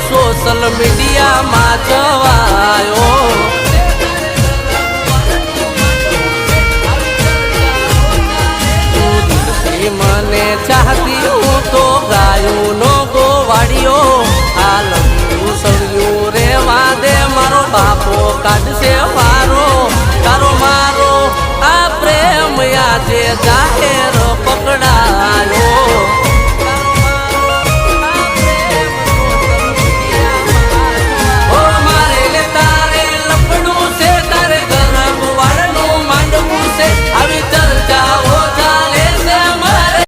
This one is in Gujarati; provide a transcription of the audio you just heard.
સોશિયલ મીડિયામાં જવાયો મને ચાહતી હું તો ગાયું નો ગોવાડિયો હાલ સળિયું રેવા દે મારો બાપો કાઢશે વારો તારો મારો આ પ્રેમ આજે જા